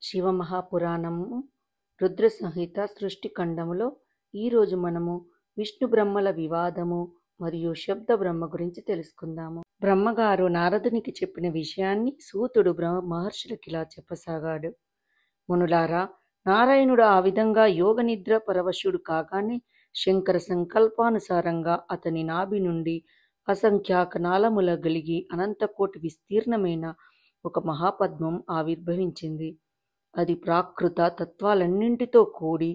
శివమహాపురాణము రుద్ర సంహిత సృష్టిఖండములో ఈరోజు మనము విష్ణు బ్రహ్మల వివాదము మరియు శబ్ద బ్రహ్మ గురించి తెలుసుకుందాము. బ్రహ్మగారు నారదునికి చెప్పిన విషయాన్ని సూతుడు మహర్షులకిలా చెప్పసాగాడు. మునులారా, నారాయణుడు ఆ విధంగా యోగ నిద్ర పరవశుడు కాగానే శంకర సంకల్పానుసారంగా అతని నాభి నుండి అసంఖ్యాక నాళముల గలిగి అనంతకోటి విస్తీర్ణమైన ఒక మహాపద్మం ఆవిర్భవించింది. అది ప్రాకృత తత్వాలన్నింటితో కూడి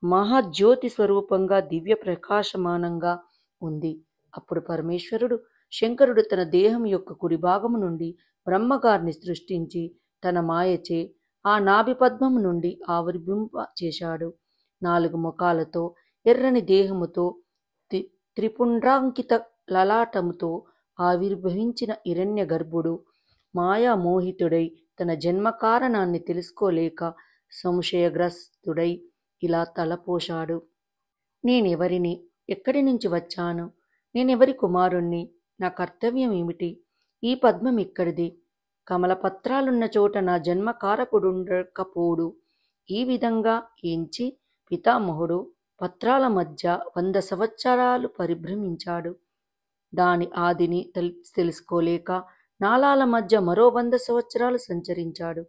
మహాజ్యోతి స్వరూపంగా దివ్య ప్రకాశమానంగా ఉంది. అప్పుడు పరమేశ్వరుడు శంకరుడు తన దేహం యొక్క కుడి భాగము నుండి బ్రహ్మగారిని సృష్టించి తన మాయచే ఆ నాభి పద్మము నుండి ఆవిర్భింప చేశాడు. 4 ముఖాలతో ఎర్రని దేహముతో త్రిపుండ్రాంకిత లలాటముతో ఆవిర్భవించిన హిరణ్య గర్భుడు మాయామోహితుడై తన జన్మ కారణాన్ని తెలుసుకోలేక సంశయగ్రస్తుడై ఇలా తలపోశాడు. నేనెవరిని? ఎక్కడి నుంచి వచ్చాను? నేనెవరి కుమారుణ్ణి? నా కర్తవ్యం ఏమిటి? ఈ పద్మం ఎక్కడిది? కమలపత్రాలున్న చోట నా జన్మకారకుడుండకపోడు. ఈ విధంగా ఎంచి పితామహుడు పత్రాల మధ్య 100 సంవత్సరాలు పరిభ్రమించాడు. దాని ఆదిని తెలుసుకోలేక నాళాల మధ్య మరో 100 సంవత్సరాలు సంచరించాడు.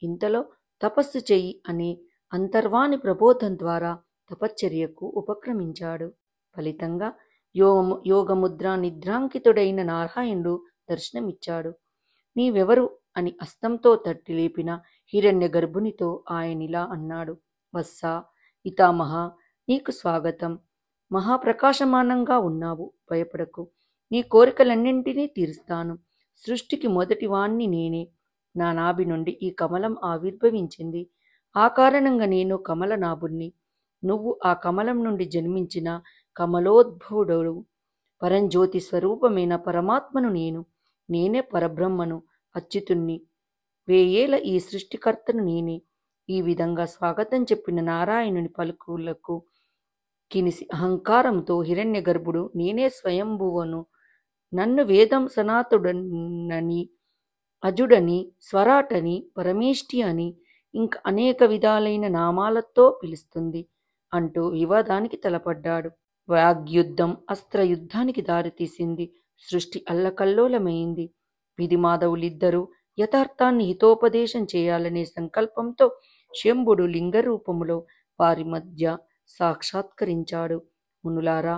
ఇంతలో తపస్సు చెయ్యి అనే అంతర్వాణి ప్రబోధం ద్వారా తపశ్చర్యకు ఉపక్రమించాడు. ఫలితంగా యోగముద్ర నిద్రాంకితుడైన నారాయణుడు దర్శనమిచ్చాడు. నీవెవరు అని హస్తంతో తట్టి లేపిన హిరణ్య గర్భునితో ఆయనిలా అన్నాడు. వత్సా, పితామహ, నీకు స్వాగతం. మహాప్రకాశమానంగా ఉన్నావు, భయపడకు. నీ కోరికలన్నింటినీ తీరుస్తాను. సృష్టికి మొదటి వాణ్ణి నేనే. నా నాభి నుండి ఈ కమలం ఆవిర్భవించింది. ఆ కారణంగా నేను కమలనాభుణ్ణి. నువ్వు ఆ కమలం నుండి జన్మించిన కమలోద్భవుడు. పరంజ్యోతి స్వరూపమైన పరమాత్మను నేనే పరబ్రహ్మను, అచ్యుతుణ్ణి. 1000 ఏళ్ల ఈ సృష్టికర్తను నేనే. ఈ విధంగా స్వాగతం చెప్పిన నారాయణుని పలుకులకు కినిసి అహంకారంతో హిరణ్య గర్భుడు నేనే స్వయంభువను, నన్ను వేదం సనాతుడని, అజుడని, స్వరాటని, పరమేష్టి అని ఇంకా అనేక విధాలైన నామాలతో పిలుస్తుంది అంటూ వివాదానికి తలపడ్డాడు. వాగ్యుద్ధం అస్త్రయుద్ధానికి దారితీసింది. సృష్టి అల్లకల్లోలమైంది. విధిమాధవులిద్దరూ యథార్థాన్ని హితోపదేశం చేయాలనే సంకల్పంతో శంభుడు లింగరూపములో వారి మధ్య సాక్షాత్కరించాడు. మునులారా,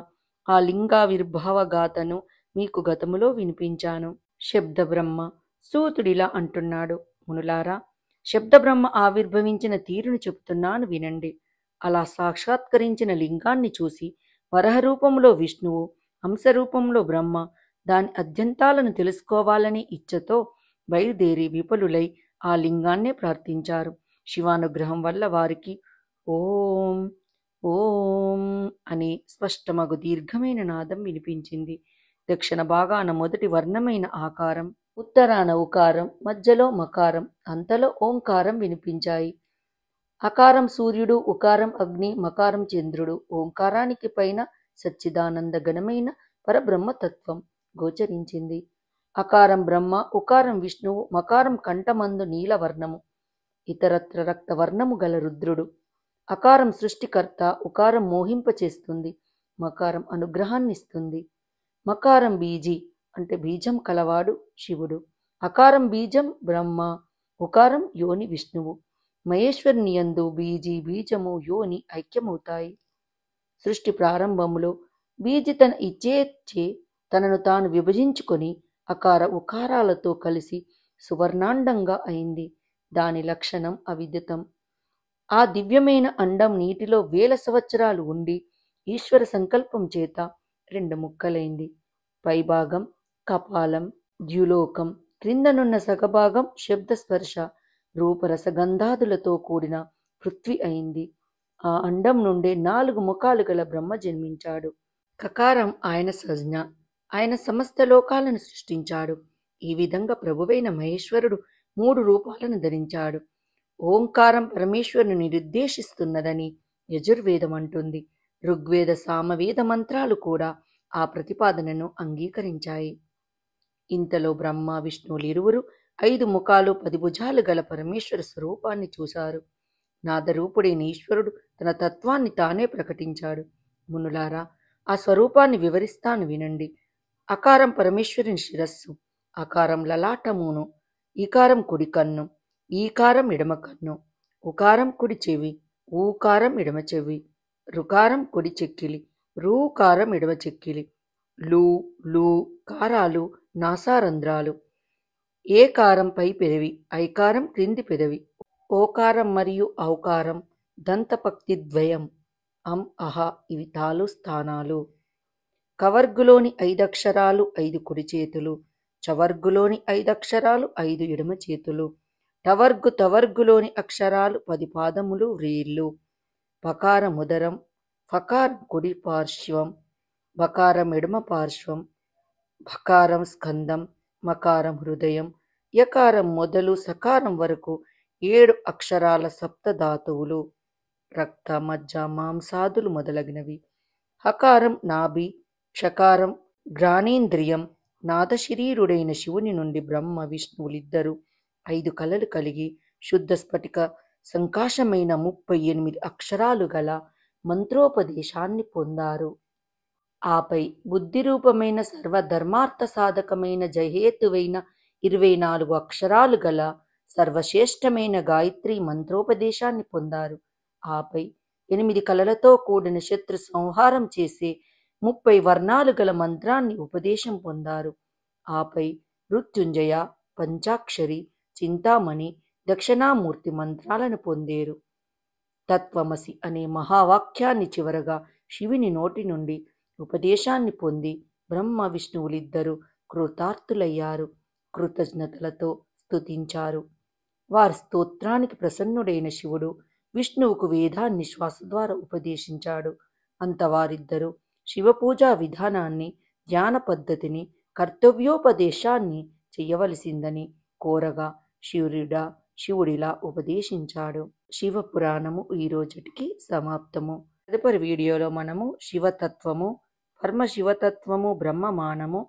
ఆ లింగావిర్భావ గాథను మీకు గతములో వినిపించాను. శబ్దబ్రహ్మ సూతుడిలా అంటున్నాడు. మునులారా, శబ్దబ్రహ్మ ఆవిర్భవించిన తీరును చెబుతున్నాను వినండి. అలా సాక్షాత్కరించిన లింగాన్ని చూసి వరహరూపంలో విష్ణువు, హంసరూపంలో బ్రహ్మ దాని అద్యంతాలను తెలుసుకోవాలనే ఇచ్చతో బయలుదేరి విపులులై ఆ లింగాన్నే ప్రార్థించారు. శివానుగ్రహం వల్ల వారికి ఓం ఓం అనే స్పష్టమగు దీర్ఘమైన నాదం వినిపించింది. దక్షిణ భాగాన మొదటి వర్ణమైన ఆకారం, ఉత్తరాన ఉకారం, మధ్యలో మకారం, అంతలో ఓంకారం వినిపించాయి. అకారం సూర్యుడు, ఉకారం అగ్ని, మకారం చంద్రుడు. ఓంకారానికి పైన సచ్చిదానంద గణమైన పరబ్రహ్మతత్వం గోచరించింది. అకారం బ్రహ్మ, ఉకారం విష్ణువు, మకారం కంఠమందు నీలవర్ణము, ఇతరత్ర రక్తవర్ణము గల రుద్రుడు. అకారం సృష్టికర్త, ఉకారం మోహింపచేస్తుంది, మకారం అనుగ్రహాన్నిస్తుంది. మకారం బీజి అంటే బీజం కలవాడు శివుడు. అకారం బీజం బ్రహ్మ, ఉకారం యోని విష్ణువు. మహేశ్వరుని యందు బీజి, బీజము, యోని ఐక్యమవుతాయి. సృష్టి ప్రారంభములో బీజి తన ఇచ్చేచ్చే తనను తాను విభజించుకొని అకార ఉకారాలతో కలిసి సువర్ణాండంగా అయింది. దాని లక్షణం అవిదితం. ఆ దివ్యమైన అండం నీటిలో 1000 సంవత్సరాలు ఉండి ఈశ్వర సంకల్పం చేత 2 ముక్కలైంది. పైభాగం కపాలం, ద్యులోకం, క్రిందనున్న సగభాగం శబ్దస్పర్శ రూపరసగంధాదులతో కూడిన పృథ్వీ అయింది. ఆ అండం నుండే 4 ముఖాలు గల బ్రహ్మ జన్మించాడు. కకారం ఆయన సంజ్ఞ. ఆయన సమస్త లోకాలను సృష్టించాడు. ఈ విధంగా ప్రభువైన మహేశ్వరుడు 3 రూపాలను ధరించాడు. ఓంకారం పరమేశ్వరుని నిర్దేశిస్తున్నదని యజుర్వేదం అంటుంది. ఋగ్వేద, సామవేద మంత్రాలు కూడా ఆ ప్రతిపాదనను అంగీకరించాయి. ఇంతలో బ్రహ్మ విష్ణువులిరువురు 5 ముఖాలు 10 భుజాలు గల పరమేశ్వర స్వరూపాన్ని చూశారు. నాదరూపుడైన ఈశ్వరుడు తన తత్వాన్ని తానే ప్రకటించాడు. మునులారా, ఆ స్వరూపాన్ని వివరిస్తాను వినండి. అకారం పరమేశ్వరుని శిరస్సు, అకారం లలాటమును, ఈకారం కుడి కన్ను, ఈకారం ఎడమ కన్ను, ఉకారం కుడి చెవి, ఊకారం ఎడమ చెవి, రుకారం కుడి చెక్కిలి, రూకారం ఎడమ చెక్కిలి, లూ లూ కారాలు నాసారంధ్రాలు, ఏకారం పై పెదవి, ఐకారం క్రింది పెదవి, ఓకారం మరియు ఔకారం దంతపక్తిద్వయం, అహ ఇవి తాలు స్థానాలు. కవర్గులోని 5 అక్షరాలు 5 కుడి చేతులు, చవర్గులోని 5 అక్షరాలు 5 ఎడమ చేతులు, తవర్గులోని అక్షరాలు 10 పాదములు వ్రేళ్ళు. పకారం ఉదరం, ఫకారం కుడి పార్శ్వం, బకారం ఎడమ పార్శ్వం, భకారం స్కందం, మకారం హృదయం, యకారం మొదలు సకారం వరకు 7 అక్షరాల సప్తధాతువులు, రక్త మజ్జ మాంసాదులు మొదలగినవి. హకారం నాభి, క్షకారం ఘ్రాణేంద్రియం. నాదశరీరుడైన శివుని నుండి బ్రహ్మ విష్ణువులిద్దరూ 5 కళలు కలిగి శుద్ధ స్ఫటిక సంకాశమైన 38 అక్షరాలు గల మంత్రోపదేశాన్ని పొందారు. ఆపై బుద్ధిరూపమైన సర్వధర్మార్థ సాధకమైన జయహేతువైన 24 అక్షరాలు గల సర్వశ్రేష్టమైన గాయత్రి మంత్రోపదేశాన్ని పొందారు. ఆపై 8 కళలతో కూడిన శత్రు సంహారం చేసే 30 వర్ణాలు గల మంత్రాన్ని ఉపదేశం పొందారు. ఆపై మృత్యుంజయ, పంచాక్షరి, చింతామణి, దక్షిణామూర్తి మంత్రాలను పొందేరు. తత్వమసి అనే మహావాక్యాన్ని చివరగా శివుని నోటి నుండి ఉపదేశాన్ని పొంది బ్రహ్మ విష్ణువులిద్దరూ కృతార్థులయ్యారు. కృతజ్ఞతలతో స్తుతించారు. వారి స్తోత్రానికి ప్రసన్నుడైన శివుడు విష్ణువుకు వేదాన్ని శ్వాస ద్వారా ఉపదేశించాడు. అంత వారిద్దరూ శివపూజా విధానాన్ని, ధ్యాన పద్ధతిని, కర్తవ్యోపదేశాన్ని చెయ్యవలసిందని కోరగా శివుడిలా ఉపదేశించాడు. శివపురాణము ఈ రోజుటికి సమాప్తము. తదుపరి వీడియోలో మనము శివతత్వము, పరమశివతత్వము, బ్రహ్మమానము,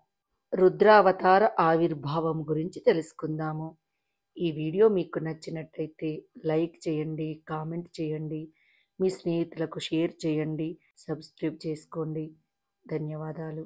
రుద్రావతార ఆవిర్భావం గురించి తెలుసుకుందాము. ఈ వీడియో మీకు నచ్చినట్లయితే లైక్ చేయండి, కామెంట్ చేయండి, మీ స్నేహితులకు షేర్ చేయండి, సబ్స్క్రైబ్ చేసుకోండి. ధన్యవాదాలు.